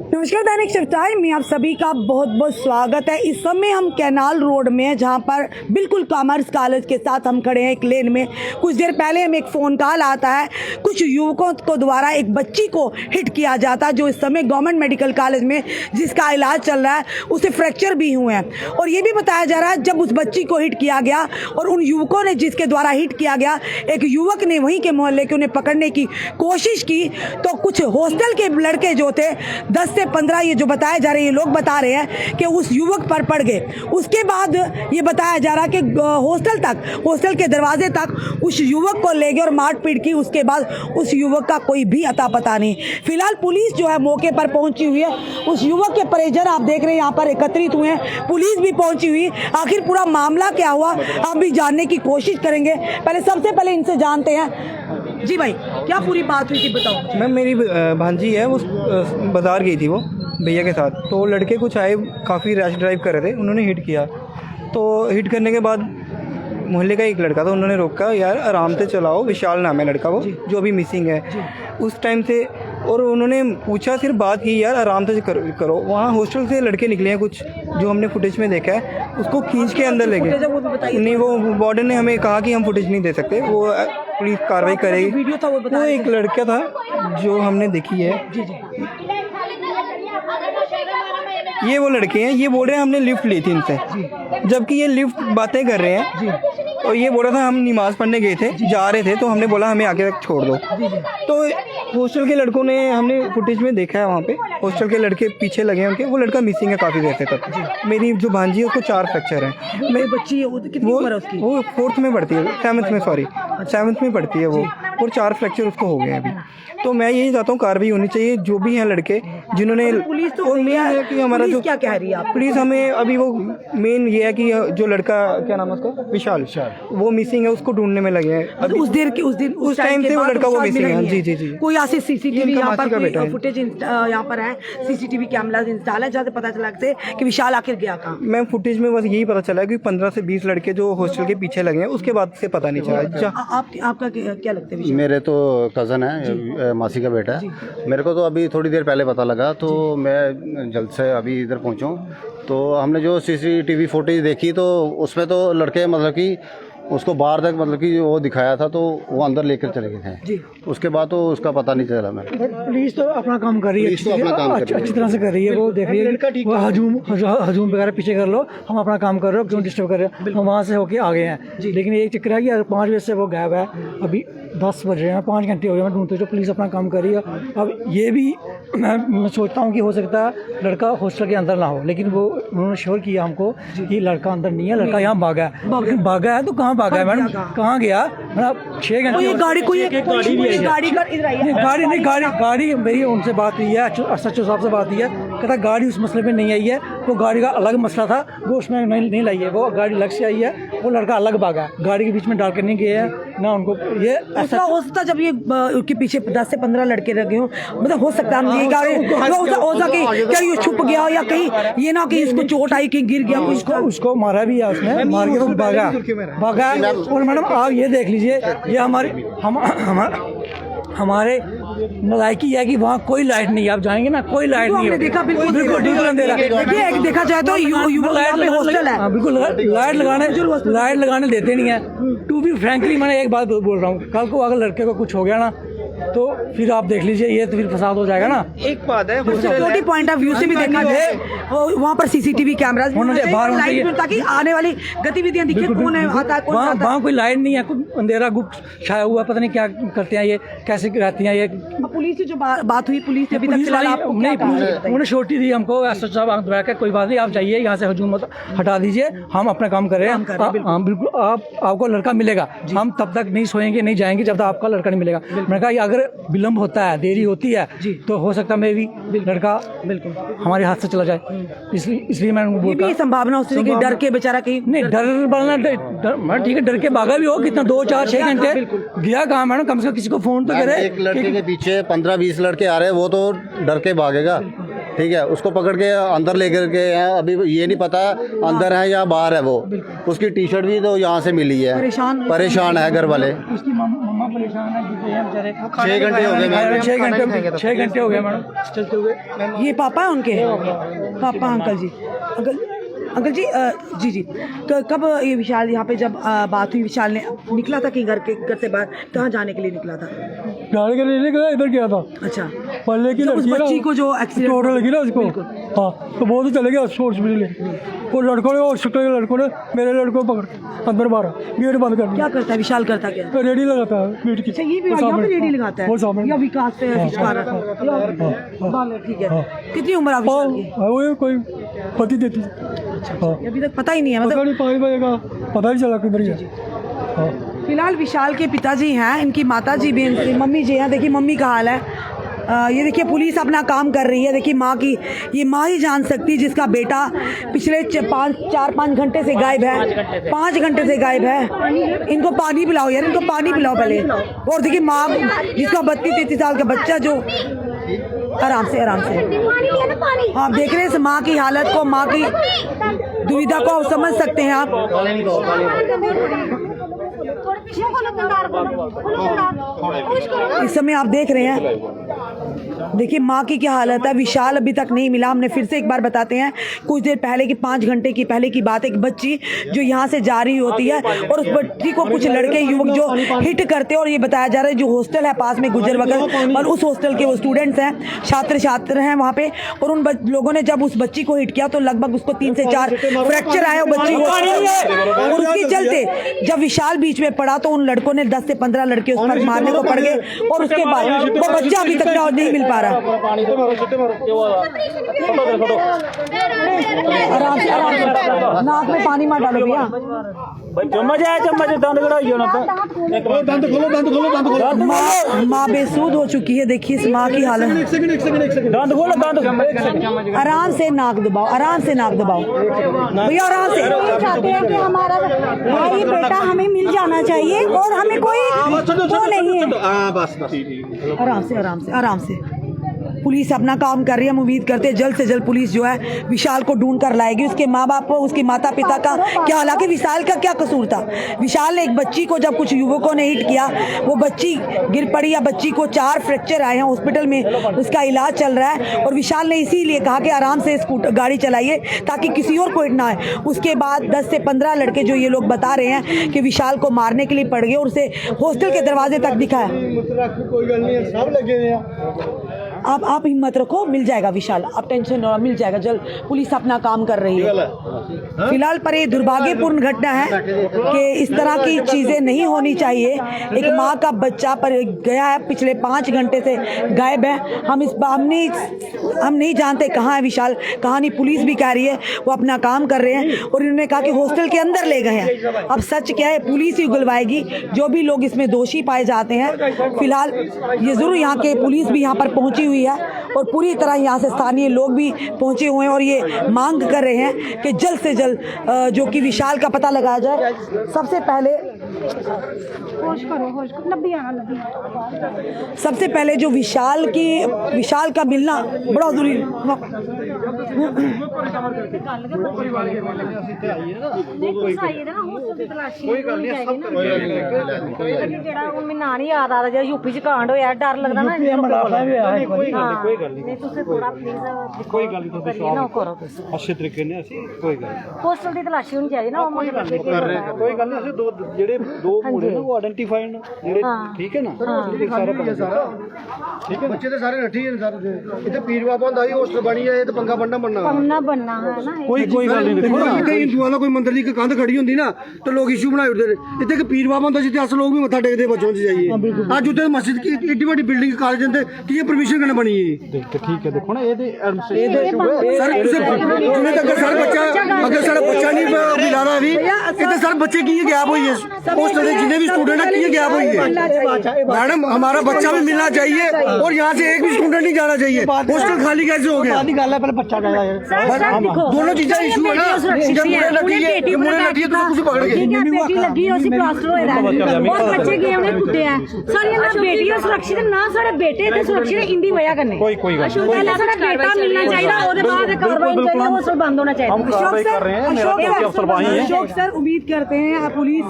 नमस्कार, दैनिक shift time में आप सभी का बहुत बहुत स्वागत है। इस समय हम कैनाल रोड में, जहां पर बिल्कुल कॉमर्स कॉलेज के साथ हम खड़े हैं एक लेन में। कुछ देर पहले हमें एक फ़ोन कॉल आता है, कुछ युवकों को द्वारा एक बच्ची को हिट किया जाता है, जो इस समय गवर्नमेंट मेडिकल कॉलेज में जिसका इलाज चल रहा है, उसे फ्रैक्चर भी हुए हैं। और ये भी बताया जा रहा है जब उस बच्ची को हिट किया गया और उन युवकों ने जिसके द्वारा हिट किया गया, एक युवक ने वहीं के मोहल्ले के उन्हें पकड़ने की कोशिश की, तो कुछ हॉस्टल के लड़के जो थे 10 से 15, ये जो बताया जा रहे हैं, ये लोग बता रहे हैं कि उस युवक पर पड़ गए। उसके बाद ये बताया जा रहा है कि हॉस्टल के दरवाजे तक उस युवक को ले गए और मारपीट की। उसके बाद उस युवक का कोई भी अता पता नहीं। फिलहाल पुलिस जो है मौके पर पहुंची हुई है। उस युवक के परिजन आप देख रहे हैं यहाँ पर एकत्रित हुए हैं, पुलिस भी पहुंची हुई। आखिर पूरा मामला क्या हुआ आप भी जानने की कोशिश करेंगे। सबसे पहले इनसे जानते हैं। जी भाई, क्या पूरी बात हुई थी, बताओ। मैम, मेरी भांजी है, वो बाज़ार गई थी वो भैया के साथ। तो लड़के कुछ आए, काफ़ी रैश ड्राइव कर रहे थे, उन्होंने हिट किया। तो हिट करने के बाद मोहल्ले का एक लड़का था, उन्होंने रोका, यार आराम से चलाओ, विशाल नाम है लड़का वो, जो अभी मिसिंग है उस टाइम से। और उन्होंने पूछा, सिर्फ बात की, यार आराम से करो। वहाँ हॉस्टल से लड़के निकले हैं कुछ, जो हमने फुटेज में देखा है, उसको खींच के अंदर ले गए। नहीं, वो वार्डन ने हमें कहा कि हम फुटेज नहीं दे सकते, वो पुलिस कार्रवाई करेगी। वीडियो था वो एक लड़का था जो हमने देखी है। ये वो लड़के हैं, ये बोल रहे हैं हमने लिफ्ट ली थी इनसे, जबकि ये लिफ्ट बातें कर रहे हैं। और ये बोल रहा था हम नमाज़ पढ़ने गए थे, जा रहे थे, तो हमने बोला हमें आगे तक छोड़ दो। तो हॉस्टल के लड़कों ने, हमने फुटेज में देखा है, वहाँ पे हॉस्टल के लड़के पीछे लगे हैं उनके। वो लड़का मिसिंग है काफ़ी देर से तक। मेरी जो भांजी है उसको 4 फ्रैक्चर हैं। मेरी बच्ची है, वो कितनी उम्र है उसकी? वो 4th में पढ़ती है, 7th में पढ़ती है वो, और 4 फ्रैक्चर उसको हो गए हैं अभी। तो मैं यही चाहता हूँ कार्रवाई होनी चाहिए, जो भी हैं लड़के जिन्होंने। पुलिस तो है कि हमारा जो क्या कह रही है आप? पुलिस हमें अभी, वो मेन ये है कि जो लड़का, क्या नाम है उसका, विशाल, वो मिसिंग है, उसको ढूंढने में लगे हैं। अभी उस टाइम से वो लड़का वो मिसिंग है। जी। कोई ऐसे सीसीटीवी यहाँ पर फुटेज यहाँ पर है, सीसीटीवी कैमरा इंस्टॉल है, जहाँ से पता चला कि विशाल आखिर गया कहाँ? मैम, फुटेज में बस यही पता चला कि 15 से 20 लड़के जो हॉस्टल के पीछे लगे हैं, उसके बाद से पता नहीं चला। आपका क्या लगता है? मेरे तो कज़न है, मासी का बेटा है। मेरे को तो अभी थोड़ी देर पहले पता लगा, तो मैं जल्द से अभी इधर पहुंचा। तो हमने जो सीसीटीवी फुटेज देखी, तो उसमें तो लड़के मतलब कि उसको बाहर तक मतलब कि वो दिखाया था, तो वो अंदर लेकर चले गए थे। उसके बाद तो उसका पता नहीं चला। मैं पुलिस तो अपना काम कर रही है, अच्छी तरह से कर रही है। वो देख रही है, वो हजूम वगैरह पीछे कर लो, हम अपना काम कर रहे हो, क्यों डिस्टर्ब कर रहे हो। हम वहाँ से होके आ गए हैं। लेकिन एक चक्कर है कि 5 बजे से वो गायब है, अभी 10 बज रहे हैं, 5 घंटे हो गए मैं ढूंढते। तो पुलिस अपना काम कर रही है। अब ये भी मैं सोचता हूँ कि हो सकता है लड़का हॉस्टल के अंदर ना हो, लेकिन वो उन्होंने श्योर किया हमको कि लड़का अंदर नहीं है, लड़का यहाँ भागा है। तो कहाँ भागा है मैडम, कहाँ गया? 6 घंटे गाड़ी मेरी उनसे बात हुई है, सचिव साहब से बात हुई है, कहता गाड़ी उस मसले में नहीं आई है, वो गाड़ी का अलग मसला था, वो उसमें नहीं लाई है, वो गाड़ी अलग से आई है, वो लड़का अलग भागा, गाड़ी के बीच में डाल कर नहीं गए हैं ना उनको। ये ऐसा हो सकता जब ये उसके पीछे 10 से 15 लड़के लगे हों, मतलब हो सकता है क्या ये छुप गया, या कहीं ये ना कि इसको चोट आई, कहीं गिर गया, उसको मारा भी है उसने, मार के भागा। और मैडम आप ये देख लीजिए, ये हमारे नलायकी है कि वहाँ कोई लाइट नहीं है। आप जाएंगे ना, कोई लाइट नहीं है, देखा बिल्कुल अंधेरा। देखा जाए तो हॉस्टल है, बिल्कुल लाइट लगाने देते नहीं है। टू बी फ्रैंकली, मैंने एक बात बोल रहा हूँ, कल को अगर लड़के को कुछ हो गया ना, तो फिर आप देख लीजिए, ये तो फिर फसाद हो जाएगा ना। एक बात है, सिक्योरिटी पॉइंट ऑफ व्यू से भी देखा जाए, वहाँ पर सीसीटीवी कैमरास ताकि आने वाली गतिविधियां दिखे, कौन आता है, वहाँ कोई लाइट नहीं है, कुछ अंधेरा गुप्त छाया हुआ, पता नहीं क्या करते हैं ये, कैसे रहती हैं ये। पुलिस से जो बात हुई, पुलिस अभी तक नहीं, उन्होंने छोटी दी हमको, कोई बात नहीं, आप जाइए यहाँ से, हजूम मत हटा दीजिए, हम अपना काम कर रहे हैं। हाँ बिल्कुल, आपको लड़का मिलेगा, हम तब तक नहीं सोएंगे, नहीं जाएंगे जब तक आपका लड़का नहीं मिलेगा। मैंने कहा अगर विलम्ब होता है, देरी होती है, तो हो सकता है मेरी लड़का बिल्कुल हमारे हाथ से चला जाए। इसलिए मैं बोलता, संभावना होती कि डर के बेचारा कहीं नहीं, डर ठीक है, डर के भागा भी हो, कितना 2, 4, 6 घंटे गया कहाँ मैडम, कम से कम किसी को फोन तो करे। एक लड़के के पीछे 15-20 लड़के आ रहे हैं, वो तो डर के भागेगा, ठीक है, उसको पकड़ के अंदर लेकर के हैं। अभी ये नहीं पता अंदर है या बाहर है। वो उसकी टी-शर्ट भी तो यहाँ से मिली है, परेशान है घर वाले। उसकी मम्मा वहाँ परेशान है बेचारे। 6 घंटे हो गए, 6 घंटे हो गए मैडम चलते हुए। ये पापा है उनके? पापा अंकल जी, अंकल जी जी जी। कब ये विशाल यहाँ पे जब बात हुई, विशाल ने निकला था कि घर से बाहर कहाँ जाने के लिए निकला था? गाड़ी के लिए निकला, इधर गया था। अच्छा, पल्ले की तो उस लड़की बच्ची को जो एक्सीडेंट चोट लगी ना उसको, हाँ, तो वो तो चले गया हॉस्पिटल। वो लड़कों ने, हॉस्पिटल के लड़कों ने मेरे लड़कों को पकड़ अंदर मारा, गेट बंद कर दिया। क्या करता है विशाल? करता क्या है? रेडी लगाता है मीट की। अच्छा, ये भी यहाँ पे रेडी लगाता है? वो सामने या विकास से ठीक है। कितनी उम्र है विशाल की? वो कोई पति देती। हाँ, अभी तक पता ही नहीं है, मतलब 5 बजे का पता नहीं चला किधर गया। फिलहाल विशाल के पिताजी हैं, इनकी माताजी भी, इनकी मम्मी जी हैं। देखिए मम्मी का हाल है। ये देखिए पुलिस अपना काम कर रही है। देखिए माँ की, ये माँ ही जान सकती है जिसका बेटा पिछले 4-5 घंटे से गायब है। 5 घंटे से गायब है। इनको पानी पिलाओ यार, इनको पानी पिलाओ पहले। और देखिए माँ जिसका 32-33 साल का बच्चा जो आराम से आप देख रहे हैं इस माँ की हालत को, माँ की दुविधा को आप समझ सकते हैं आप। इस समय आप देख रहे हैं, देखिए माँ की क्या हालत है। विशाल अभी तक नहीं मिला। हमने फिर से एक बार बताते हैं, कुछ देर पहले की 5 घंटे की पहले की बात है। एक बच्ची जो यहाँ से जा रही होती है और उस बच्ची को कुछ लड़के युवक जो हिट करते हैं, और ये बताया जा रहा है जो हॉस्टल है पास में गुजर वगैरह, और उस हॉस्टल के वो स्टूडेंट्स हैं, छात्र हैं वहाँ पे, और उन लोगों ने जब उस बच्ची को हिट किया तो लगभग उसको 3 से 4 फ्रैक्चर आया बच्ची को, और उसके चलते जब विशाल बीच में पड़ा तो उन लड़कों ने 10 से 15 लड़के उस पर मारने को पड़ गए, और उसके बाद वो बच्चा अभी तक नहीं मिल पा रहा। आराम से नाक में पानी मत डालो भैया। माँ बेसूद हो चुकी है। देखिए इस माँ की हालत। आराम से नाक दबाओ, आराम से नाक दबाओ भैया, आराम से। चाहते हैं कि हमारा भाई बेटा हमें मिल जाना चाहिए और हमें कोई वो नहीं है। आराम से, आराम से, आराम से। पुलिस अपना काम कर रही है। हम उम्मीद करते हैं जल्द से जल्द पुलिस जो है विशाल को ढूंढ कर लाएगी। उसके माँ बाप को, उसके माता पिता का क्या, हालांकि विशाल का क्या कसूर था? विशाल ने एक बच्ची को, जब कुछ युवकों ने हिट किया, वो बच्ची गिर पड़ी, या बच्ची को 4 फ्रैक्चर आए हैं, हॉस्पिटल में उसका इलाज चल रहा है, और विशाल ने इसीलिए कहा कि आराम से गाड़ी चलाइए ताकि किसी और को हिट ना आए। उसके बाद 10 से 15 लड़के जो ये लोग बता रहे हैं कि विशाल को मारने के लिए पड़ गए, और उसे हॉस्टल के दरवाजे तक दिखाया। आप हिम्मत रखो, मिल जाएगा विशाल, आप टेंशन न, मिल जाएगा जल्द। पुलिस अपना काम कर रही है। फिलहाल पर ये दुर्भाग्यपूर्ण घटना है कि इस तरह की चीज़ें नहीं होनी चाहिए। एक माँ का बच्चा पर गया है, पिछले 5 घंटे से गायब है। हम नहीं जानते कहाँ है विशाल, कहाँ नहीं। पुलिस भी कह रही है वो अपना काम कर रहे हैं, और इन्होंने कहा कि हॉस्टल के अंदर ले गए हैं। अब सच क्या है पुलिस ही उगलवाएगी, जो भी लोग इसमें दोषी पाए जाते हैं। फिलहाल ये ज़रूर यहाँ के पुलिस भी यहाँ पर पहुँची हुई है, और पूरी तरह यहाँ से स्थानीय लोग भी पहुंचे हुए हैं, और ये मांग कर रहे हैं कि जल्द से जल्द जो कि विशाल का पता लगाया जाए। सबसे पहले सबसे पहले जो विशाल का मिलना बड़ा जरूरी है। नानी याद आ रहा यूपी च कांड होया, डर लगदा ना। कोई गल नहीं, अच्छे तरीके ने कोई गल पोस्टल की तलाशी होनी चाहिए ना। कोई गल नहीं, जेडे 2 मुंडे ने वो आइडेंटिफाइड ने जेडे, ठीक है ना। ठीक है, बच्चे तो सारे नठी है सर। इधर पीर बाबा ਹੁੰਦਾ ही हॉस्टल बनी है, ये तो पंगा बनना बनना है ना। कोई गल नहीं। देखो ना, इतने हिंदुओं का कोई मंदिर की कंध खड़ी होंदी ना तो लोग इशू बनाए उठते। इतने कि पीर बाबा ਹੁੰਦਾ जिथे अस लोग भी मत्था टेकते बच्चों से जाइए। आज उधर मस्जिद की एडी बड़ी बिल्डिंग कॉलेज अंदर की ये परमिशन कने बनी है? ठीक है, देखो ना ये सर जिन्हें तक सर बच्चा अगर सर बच्चा नहीं मिला रहा अभी, इतने सर बच्चे की गैप हुई है हॉस्टल से, जितने भी स्टूडेंट है की गैप हुई है। मैडम हमारा बच्चा भी मिलना चाहिए, और यहाँ से एक भी स्टूडेंट नहीं जाना चाहिए। हॉस्टल खाली कैसे हो गया? बच्चा गया है, दोनों चीजें इशू है ना। जब मुझे लगी है तो कुछ पकड़ गए। बेटी लगी उसी प्लास्टर होए बहुत बच्चे गए उन्हें कुत्ते हैं सारी ना बेटियां सुरक्षित ना सारे बेटे ते सुरक्षित इंदी वजह करने कोई गल पहले सारा बेटा मिलना चाहिए ओदे बाद कार्रवाई चाहिए वो सब बंद होना चाहिए। अशोक सर उम्मीद करते हैं पुलिस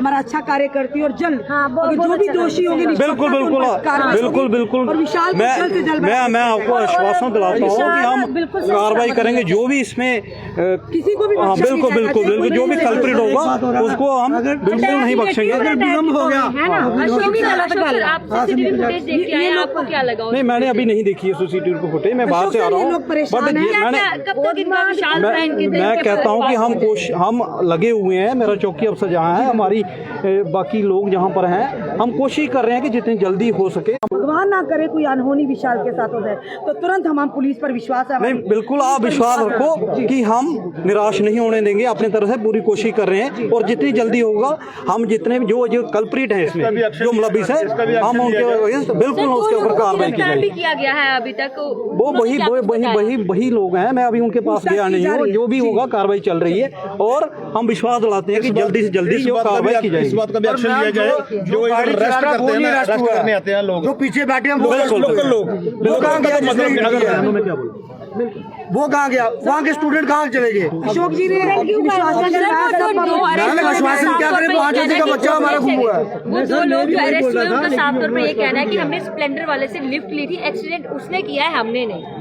हमारा अच्छा कार्य करती है और जल्द बहुत जो भी दोषी होंगे बिल्कुल बिल्कुल बिल्कुल बिल्कुल और विशाल मैं आपको आश्वासन दिलाता हूँ कि हम कार्रवाई करेंगे जो भी इसमें किसी को भी हाँ बिल्कुल बिल्कुल बिल्कुल जो भी कल्प्रिट होगा उसको हम बिल्कुल नहीं बख्शेंगे। विलम्ब हो गया आपको क्या लगा? नहीं मैंने अभी नहीं देखी है सीसीटीवी फुटेज, मैं बाहर से आ रहा हूँ बट मैं कहता हूँ कि हम लगे हुए हैं, मेरा चौकी अफसर जहाँ है, हमारी बाकी लोग जहाँ पर हैं, हम कोशिश कर रहे हैं कि जितनी जल्दी हो सके। भगवान ना करे कोई अनहोनी विशाल के साथ हो जाए तो तुरंत हम पुलिस पर विश्वास है। नहीं बिल्कुल आप विश्वास रखो कि हम निराश नहीं होने देंगे, अपनी तरफ से पूरी कोशिश कर रहे हैं और जितनी जल्दी होगा हम जितने जो कल्प्रिट हैं इसमें जो मुलविस है हम उनके बिल्कुल उसके ऊपर कार्रवाई की जाएगी। किया गया है अभी तक वो वही लोग हैं, मैं अभी उनके पास गया नहीं हूँ, जो भी होगा कार्रवाई चल रही है और हम विश्वास दिलाते हैं कि जल्दी से जल्दी जो कार्रवाई की जाएगी। इस बात का भी एक्शन लिया जाए जो अरेस्ट करते हैं ना, अरेस्ट करने आते हैं लोग, जो पीछे बैठे हैं लोकल लोग, वो कहाँ गया, वहाँ के स्टूडेंट कहाँ चले गए? अशोक जी ने आश्वासन क्या करें, 5 बजे का बच्चा हमारा गुम हुआ है। वो दो लोग जो अरेस्ट हुए उनका साफ तौर पर ये कहना है कि हमने स्प्लेंडर वाले से लिफ्ट ली थी, एक्सीडेंट उसने किया है, हमने नहीं।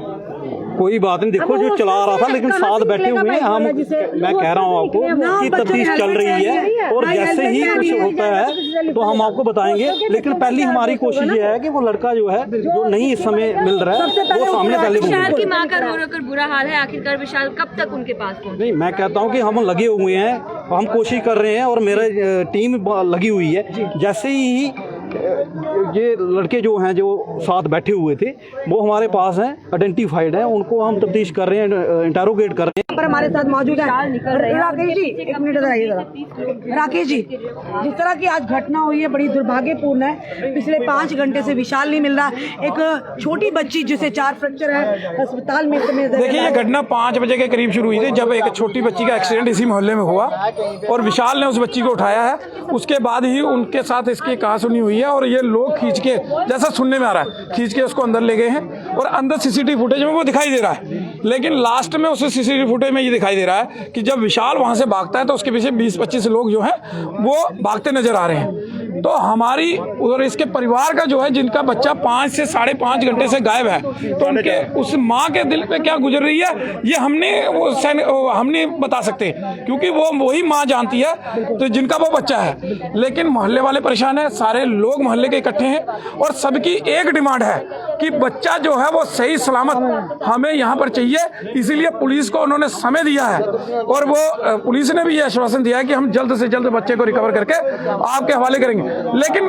कोई बात नहीं, देखो जो चला रहा था लेकिन साथ बैठे हुए हैं हम, मैं कह रहा हूँ आपको कि तफ्तीश चल रही है और जैसे ही कुछ होता है तो हम आपको बताएंगे, लेकिन पहली हमारी कोशिश ये है कि वो लड़का जो है जो नहीं इस समय मिल रहा है वो सामने पहले विशाल की मां का रो रो कर बुरा हाल है, आखिरकार विशाल कब तक उनके पास पहुंचे? नहीं मैं कहता हूँ कि हम लगे हुए हैं, हम कोशिश कर रहे हैं और मेरा टीम लगी हुई है। जैसे ही ये लड़के जो हैं जो साथ बैठे हुए थे वो हमारे पास हैं, आइडेंटिफाइड हैं, उनको हम तफ्तीश कर रहे हैं, इंटरोगेट कर रहे हैं। पर हमारे साथ मौजूद है राकेश जी, एक मिनट इधर आइए जरा। राकेश जी, जिस तरह की आज घटना हुई है बड़ी दुर्भाग्यपूर्ण है, पिछले 5 घंटे से विशाल नहीं मिल रहा, एक छोटी बच्ची जिसे 4 फ्रैक्चर है अस्पताल में। देखिए ये घटना 5 बजे के करीब शुरू हुई थी जब एक छोटी बच्ची का एक्सीडेंट इसी मोहल्ले में हुआ और विशाल ने उस बच्ची को उठाया है, उसके बाद ही उनके साथ इसकी कहासुनी हुई है और ये लोग खींच के, जैसा सुनने में आ रहा है, खींच के उसको अंदर ले गए हैं और अंदर सीसीटीवी फुटेज में वो दिखाई दे रहा है, लेकिन लास्ट में उस सीसीटीवी फुटेज में ये दिखाई दे रहा है कि जब विशाल वहां से भागता है तो उसके पीछे 20-25 लोग जो हैं वो भागते नजर आ रहे हैं। तो हमारी और इसके परिवार का जो है जिनका बच्चा 5 से 5.5 घंटे से गायब है, तो उनके उस माँ के दिल पे क्या गुजर रही है ये हम नहीं बता सकते, क्योंकि वो वही माँ जानती है तो जिनका वो बच्चा है। लेकिन मोहल्ले वाले परेशान है, सारे लोग मोहल्ले के इकट्ठे हैं और सबकी एक डिमांड है कि बच्चा जो है वो सही सलामत हमें यहाँ पर चाहिए, इसीलिए पुलिस को उन्होंने समय दिया है और वो पुलिस ने भी ये आश्वासन दिया है कि हम जल्द से जल्द बच्चे को रिकवर करके आपके हवाले करेंगे। लेकिन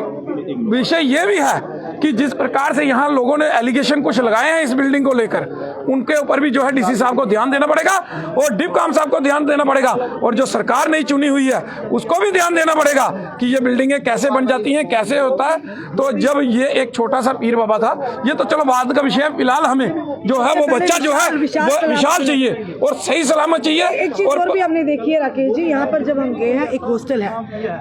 विषय ये भी है कि जिस प्रकार से यहाँ लोगों ने एलिगेशन कुछ लगाए हैं इस बिल्डिंग को लेकर, उनके ऊपर भी जो है डीसी साहब को ध्यान देना पड़ेगा और डिप्टी साहब को ध्यान देना पड़ेगा और जो सरकार नहीं चुनी हुई है उसको भी ध्यान देना पड़ेगा कि ये बिल्डिंगें कैसे बन जाती हैं, कैसे होता है। तो जब ये एक छोटा सा पीर बाबा था, ये तो चलो बाद का विषय है, फिलहाल हमें जो है वो बच्चा जो है वो विशाल चाहिए और सही सलामत चाहिए। एक चीज और भी हमने देखी है राकेश जी, यहाँ पर जब हम गए हैं, एक हॉस्टल है,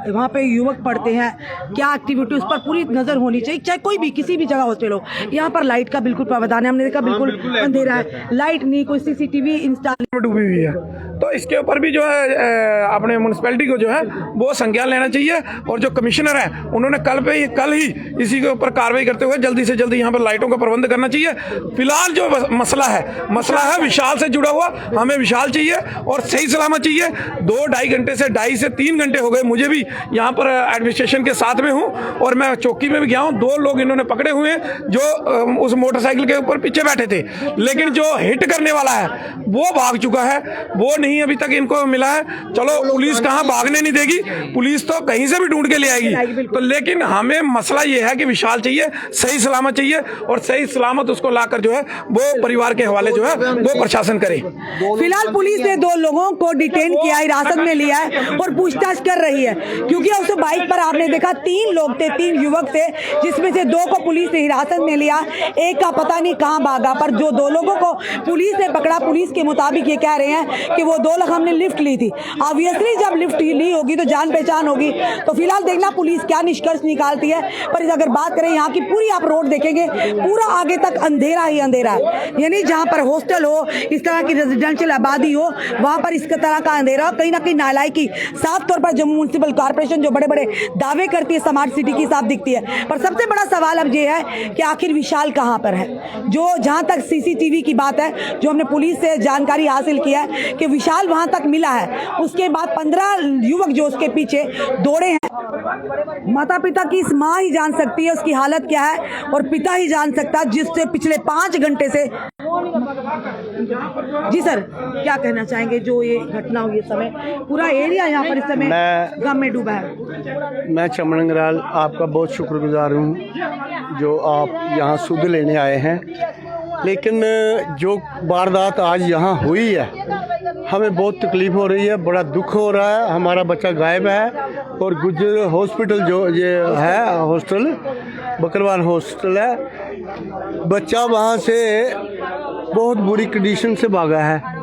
वहाँ पे युवक पढ़ते हैं, क्या एक्टिविटी उस पर पूरी नजर होनी चाहिए, चाहे कोई भी किसी भी जगह हॉस्टल हो। यहाँ पर लाइट का बिल्कुल प्रावधान है, हमने देखा बिल्कुल अंधेरा है, लाइट नहीं, कोई सीसीटीवी इंस्टॉल डूबी हुई है, तो इसके ऊपर भी जो है अपने म्यूनसिपैलिटी को जो है वो संज्ञान लेना चाहिए और जो कमिश्नर है उन्होंने कल ही इसी के ऊपर कार्रवाई करते हुए जल्दी से जल्दी यहाँ पर लाइटों का प्रबंध करना चाहिए। फिलहाल जो मसला है विशाल से जुड़ा हुआ, हमें विशाल चाहिए और सही सलामत चाहिए। 2-2.5 घंटे से 2.5 से 3 घंटे हो गए, मुझे भी यहाँ पर एडमिनिस्ट्रेशन के साथ में हूँ और मैं चौकी में भी गया हूँ। 2 लोग इन्होंने पकड़े हुए हैं जो उस मोटरसाइकिल के ऊपर पीछे बैठे थे, लेकिन जो हिट करने वाला है वो भाग चुका है, वो नहीं अभी तक इनको मिला है। चलो पुलिस कहाँ भागने नहीं देगी, पुलिस तो कहीं से भी ढूंढ के ले आएगी, तो लेकिन हमें मसला ये है कि विशाल चाहिए, सही सलामत चाहिए और सही सलामत उसको लाकर जो है वो परिवार के हवाले जो है वो प्रशासन करे। फिलहाल पुलिस ने 2 लोगों को डिटेन किया, हिरासत में लिया है और पूछताछ कर रही है, क्योंकि उस बाइक पर आपने देखा 3 लोग थे, 3 युवक थे, जिसमें से 2 को पुलिस ने हिरासत में लिया, एक का पता नहीं कहां भागा। पर जो 2 लोगों को पुलिस ने पकड़ा, पुलिस के मुताबिक ये कह रहे हैं कि वो 2 लोग हमने लिफ्ट ली थी। ऑब्वियसली जब लिफ्ट ली होगी तो जान पहचान होगी, तो फिलहाल देखना पुलिस क्या निष्कर्ष निकालती है। पर अगर बात करें यहाँ की पूरी, आप रोड देखेंगे पूरा आगे तक अंधेरा ही अंधेरा है, यानी जहाँ पर हॉस्टल हो, इस तरह की रेजिडेंशियल आबादी हो, वहाँ पर इस तरह का अंधेरा, कहीं ना कहीं नालायकी साफ तौर पर जम्मू म्यूनसिपल कॉर्पोरेशन जो बड़े बड़े दावे करती है स्मार्ट सिटी की, साफ दिखती है। पर सबसे बड़ा सवाल अब ये है कि आखिर विशाल कहाँ पर है। जो जहाँ तक सीसीटीवी की बात है, जो हमने पुलिस से जानकारी हासिल की है कि विशाल वहाँ तक मिला है, उसके बाद 15 युवक जो उसके पीछे दौड़े हैं। माता पिता की इस माँ ही जान सकती है उसकी हालत क्या है, और पिता ही जान सकता है जिससे पिछले 5 घंटे से। जी सर, क्या कहना चाहेंगे जो ये घटना हुई इस समय, पूरा एरिया यहाँ पर इस समय गम में डूबा है। मैं चमन अंगराल आपका बहुत शुक्रगुजार हूँ जो आप यहाँ सुध लेने आए हैं। लेकिन जो वारदात आज यहाँ हुई है, हमें बहुत तकलीफ़ हो रही है, बड़ा दुख हो रहा है। हमारा बच्चा गायब है और गुजर हॉस्पिटल जो ये है हॉस्टल, बकरवाल हॉस्टल है, बच्चा वहाँ से बहुत बुरी कंडीशन से भागा है।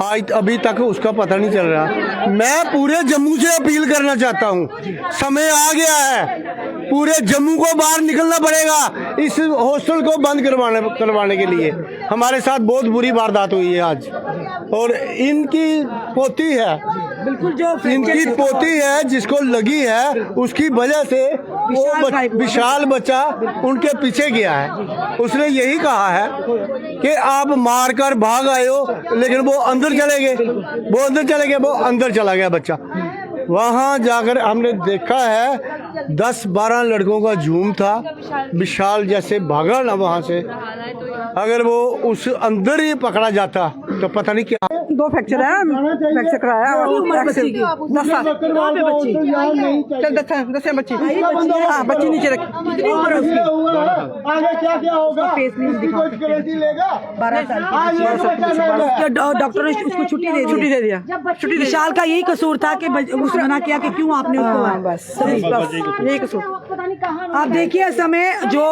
आज अभी तक उसका पता नहीं चल रहा। मैं पूरे जम्मू से अपील करना चाहता हूँ, समय आ गया है, पूरे जम्मू को बाहर निकलना पड़ेगा इस हॉस्टल को बंद करवाने के लिए। हमारे साथ बहुत बुरी वारदात हुई है आज, और इनकी पोती है, बिल्कुल जो इनकी पोती है जिसको लगी है, उसकी वजह से वो विशाल बच्चा उनके पीछे गया है। उसने यही कहा है कि आप मार कर भाग आए हो, लेकिन वो अंदर चले गए, वो अंदर चला गया बच्चा। वहाँ जाकर हमने देखा है 10-12 लड़कों का झूम था। विशाल जैसे भागा ना वहाँ से, अगर वो उस अंदर ही पकड़ा जाता तो पता नहीं क्या। 2 फ्रैक्चर है, फ्रैक्चर कराया और 10 साल दस बच्ची, हाँ बच्ची नीचे रखी। आगे क्या होगा, 12 साल डॉक्टर ने उसको छुट्टी दे दिया। विशाल का यही कसूर था कि उसने मना किया कि क्यों आपने उसको, बस यही कसूर। आप देखिए इस समय जो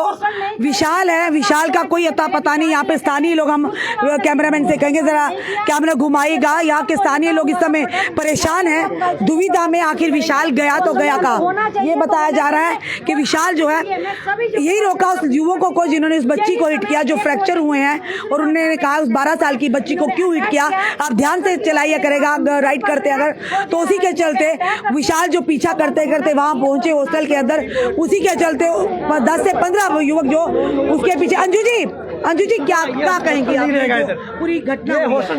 विशाल है, विशाल का कोई अता पता नहीं। यहाँ पे स्थानीय लोग, हम कैमरामैन से कहेंगे जरा कैमरा घुमाएगा, यहाँ के स्थानीय लोग इस समय परेशान हैं, दुविधा में, आखिर विशाल गया तो गया कहाँ। ये बताया जा रहा है कि विशाल जो है यही रोका उस युवकों को जिन्होंने उस बच्ची को हिट किया, जो फ्रैक्चर हुए हैं, और उन्होंने कहा उस 12 साल की बच्ची को क्यों हिट किया। आप ध्यान से चलाइए करेगा राइड करते अगर, तो उसी के चलते विशाल जो पीछा करते करते वहां पहुंचे हॉस्टल के अंदर, उसी के चलते 10 से 15 युवक जो उसके पीछे। अंजू जी क्या कहेंगे पूरी घटना?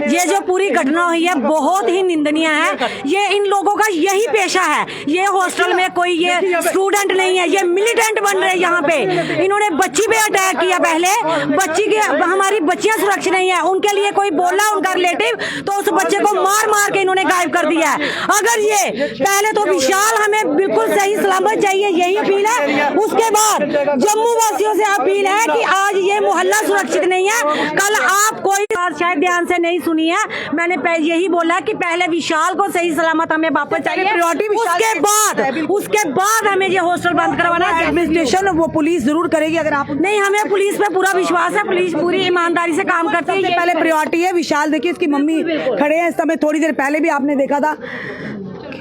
ये जो पूरी घटना हुई है बहुत ही निंदनीय है। ये इन लोगों का यही पेशा है। ये हॉस्टल में कोई ये स्टूडेंट नहीं है, ये मिलिटेंट बन रहे हैं यहाँ पे। इन्होंने बच्ची पे अटैक किया पहले, बच्ची के, हमारी बच्चियां सुरक्षित नहीं है, उनके लिए कोई बोला उनका रिलेटिव, तो उस बच्चे को मार मार के इन्होंने गायब कर दिया है। अगर ये पहले तो विशाल हमें बिल्कुल सही सलामत चाहिए, यही अपील है। उसके बाद जम्मू वासियों से अपील है कि आज ये मोहल्ला सुरक्षित नहीं है। कल आप कोई बात शायद ध्यान से नहीं सुनी है, मैंने यही बोला कि पहले विशाल को सही सलामत हमें वापस चाहिए, उसके बाद हमें ये हॉस्टल बंद करवाना है। एडमिनिस्ट्रेशन वो पुलिस जरूर करेगी, अगर आप नहीं, हमें पुलिस पे पूरा विश्वास है, पुलिस पूरी ईमानदारी से काम करती है। पहले प्रायोरिटी है विशाल। देखिए इसकी मम्मी खड़े हैं इस समय, थोड़ी देर पहले भी आपने देखा था।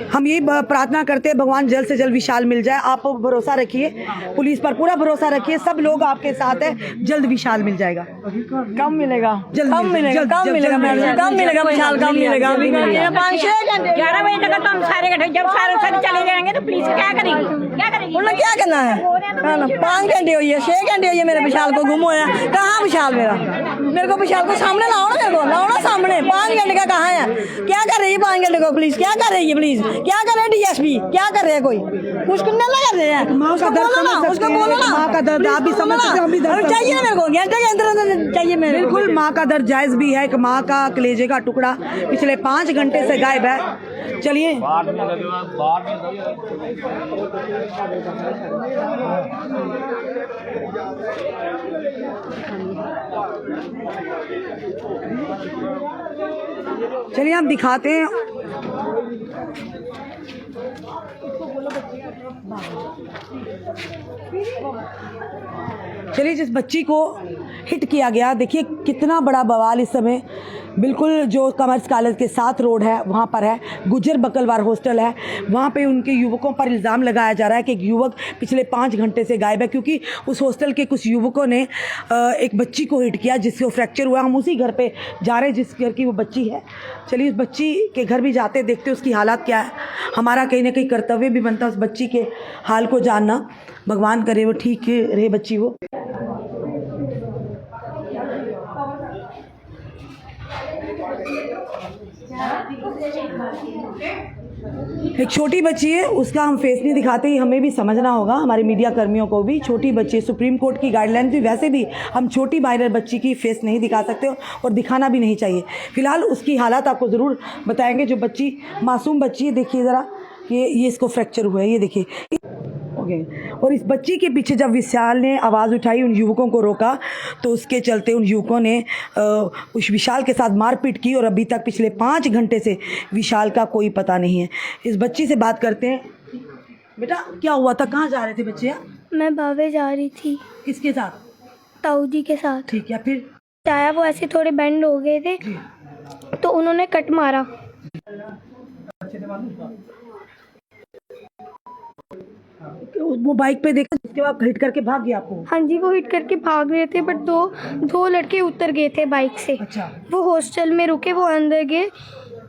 हम यही प्रार्थना करते हैं भगवान जल्द से जल्द विशाल मिल जाए। आप भरोसा रखिए, पुलिस पर पूरा भरोसा रखिए, सब लोग आपके साथ है, जल्द विशाल मिल जाएगा। कम मिलेगा, जल्द कम मिलेगा विशाल, कम मिलेगा। 11 बजे तक तो हम सारे इकट्ठे, जब सारे चले जाएंगे तो पुलिस क्या करेगी? उन्होंने क्या करना है? 5 घंटे हुई है, 6 घंटे हुई है मेरे विशाल को गुम होया। कहाँ विशाल मेरे को विशाल को सामने लाओ ना, मेरे को लाओ ना सामने। 5 घंटे का कहाँ है? क्या कर रही है 5 घंटे को पुलिस? क्या कर रही है पुलिस? क्या कर रहे हैं डीएसपी? क्या कर रहे हैं? कोई उसको नहीं कर रहे हैं। माँ का दर्द समझ सकते हैं, माँ का दर्द आप भी समझ सकते हैं, हम भी दर्द चाहिए ना मेरे को, घंटे के अंदर चाहिए मेरे। बिल्कुल, माँ का दर्द जायज भी है कि माँ का कलेजे का टुकड़ा पिछले 5 घंटे से गायब है। चलिए चलिए हम दिखाते हैं। चलिए जिस बच्ची को हिट किया गया। देखिए कितना बड़ा बवाल इस समय बिल्कुल जो कॉमर्स कॉलेज के साथ रोड है वहाँ पर है, गुज्जर बकलवार हॉस्टल है, वहाँ पे उनके युवकों पर इल्ज़ाम लगाया जा रहा है कि एक युवक पिछले 5 घंटे से गायब है, क्योंकि उस हॉस्टल के कुछ युवकों ने एक बच्ची को हिट किया जिसको फ्रैक्चर हुआ। हम उसी घर पे जा रहे हैं जिस घर की वो बच्ची है। चलिए उस बच्ची के घर भी जाते, देखते उसकी हालात क्या है। हमारा कहीं ना कहीं कर्तव्य भी बनता है उस बच्ची के हाल को जानना। भगवान करे वो ठीक रहे बच्ची वो। एक छोटी बच्ची है, उसका हम फेस नहीं दिखाते, ही हमें भी समझना होगा, हमारे मीडिया कर्मियों को भी। छोटी बच्ची, सुप्रीम कोर्ट की गाइडलाइन भी वैसे भी हम छोटी माइनर बच्ची की फेस नहीं दिखा सकते और दिखाना भी नहीं चाहिए। फिलहाल उसकी हालात आपको ज़रूर बताएंगे। जो बच्ची मासूम बच्ची है, देखिए ज़रा, ये इसको फ्रैक्चर हुआ है, ये देखिए। और इस बच्ची के पीछे जब विशाल ने आवाज़ उठाई, उन युवकों को रोका, तो उसके चलते उन युवकों ने उस विशाल के साथ मारपीट की और अभी तक पिछले 5 घंटे से विशाल का कोई पता नहीं है। इस बच्ची से बात करते हैं। बेटा क्या हुआ था, कहाँ जा रहे थे बच्चे? मैं बावे जा रही थी। किसके साथ? ताऊ जी के साथ। ठीक है, फिर? आया, वो ऐसे थोड़े बेंड हो गए थे तो उन्होंने कट मारा। वो बाइक पे देखा, उसके बाद हिट करके भाग गया आपको? हाँ जी, वो हिट करके भाग रहे थे, बट दो लड़के उतर गए थे बाइक से। अच्छा। वो हॉस्टल में रुके, वो अंदर गए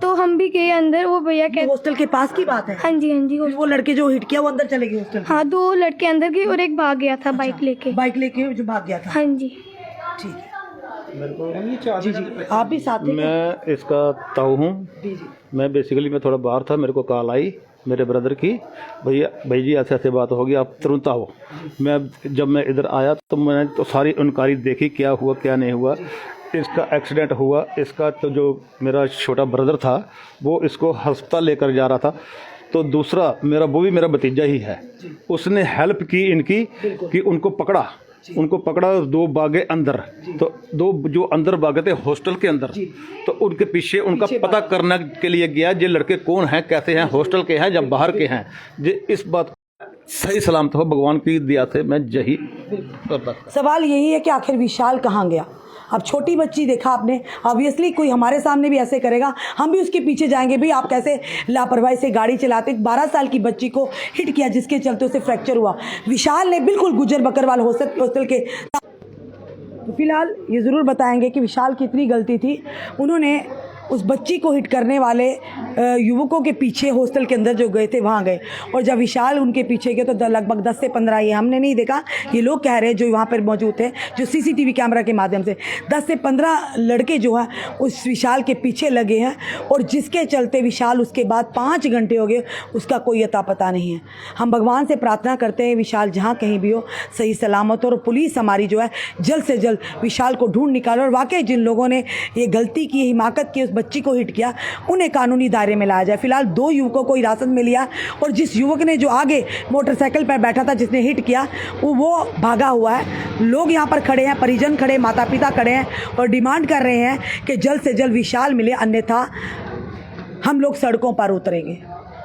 तो हम भी गए अंदर। वो भैया कहते, हॉस्टल के पास की बात है? हाँ जी हाँ जी। वो लड़के जो हिट किया वो अंदर चले गए हॉस्टल? हाँ, 2 लड़के अंदर गए और एक भाग गया था। बाइक लेके जो भाग गया था। हाँ जी। ठीक है, जी जी, आप भी साथ थे? मैं इसका ताऊ हूँ। मैं बेसिकली मैं थोड़ा बाहर था, मेरे को कॉल आई मेरे ब्रदर की, भाई जी ऐसे ऐसे बात होगी, आप तुरंत आओ। जब मैं इधर आया तो मैंने तो सारी इनक्वायरी देखी, क्या हुआ क्या नहीं हुआ। इसका एक्सीडेंट हुआ, इसका तो जो मेरा छोटा ब्रदर था वो इसको अस्पताल लेकर जा रहा था, तो दूसरा वो भी मेरा भतीजा ही है, उसने हेल्प की इनकी कि उनको पकड़ा 2 भागे अंदर, तो 2 जो अंदर भागे थे हॉस्टल के अंदर, तो उनके पीछे उनका पता करने के लिए गया, ये लड़के कौन हैं, कैसे हैं, हॉस्टल के हैं या बाहर के हैं। जे इस बात सही सलामत हो, भगवान की दया से मैं यही करता। सवाल यही है कि आखिर विशाल कहाँ गया? अब छोटी बच्ची देखा आपने, ऑब्वियसली कोई हमारे सामने भी ऐसे करेगा, हम भी उसके पीछे जाएंगे। भाई आप कैसे लापरवाही से गाड़ी चलाते? 12 साल की बच्ची को हिट किया जिसके चलते उसे फ्रैक्चर हुआ। विशाल ने बिल्कुल गुज्जर बकरवाल हॉस्टल के। तो फिलहाल ये ज़रूर बताएंगे कि विशाल की इतनी गलती थी, उन्होंने उस बच्ची को हिट करने वाले युवकों के पीछे हॉस्टल के अंदर जो गए थे वहाँ गए, और जब विशाल उनके पीछे गए तो लगभग 10 से 15, ये हमने नहीं देखा, ये लोग कह रहे हैं जो वहाँ पर मौजूद थे, जो सीसीटीवी कैमरा के माध्यम से 10 से 15 लड़के जो हैं उस विशाल के पीछे लगे हैं, और जिसके चलते विशाल उसके बाद 5 घंटे हो गए, उसका कोई अता पता नहीं है। हम भगवान से प्रार्थना करते हैं विशाल जहाँ कहीं भी हो सही सलामत हो, और पुलिस हमारी जो है जल्द से जल्द विशाल को ढूंढ निकाले, और वाकई जिन लोगों ने ये गलती की, हिमाकत की, उस बच्ची को हिट किया, उन्हें कानूनी दायरे में लाया जाए। फिलहाल 2 युवकों को हिरासत में लिया, और जिस युवक ने जो आगे मोटरसाइकिल पर बैठा था जिसने हिट किया वो भागा हुआ है। लोग यहाँ पर खड़े हैं, परिजन खड़े, माता पिता खड़े हैं और डिमांड कर रहे हैं कि जल्द से जल्द विशाल मिले, अन्यथा हम लोग सड़कों पर उतरेंगे।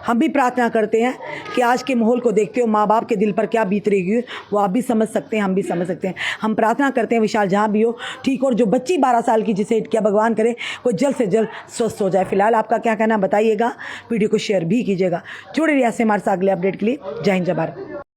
हम भी प्रार्थना करते हैं कि आज के माहौल को देखते हो माँ बाप के दिल पर क्या बीत रही है वो आप भी समझ सकते हैं, हम भी समझ सकते हैं। हम प्रार्थना करते हैं विशाल जहाँ भी हो ठीक, और जो बच्ची 12 साल की जिसे हिट किया, भगवान करे वो जल्द से जल्द स्वस्थ हो जाए। फिलहाल आपका क्या कहना बताइएगा, वीडियो को शेयर भी कीजिएगा। जुड़े रहिए ऐसे हमारे साथ अगले अपडेट के लिए। जय हिंद, जय भारत।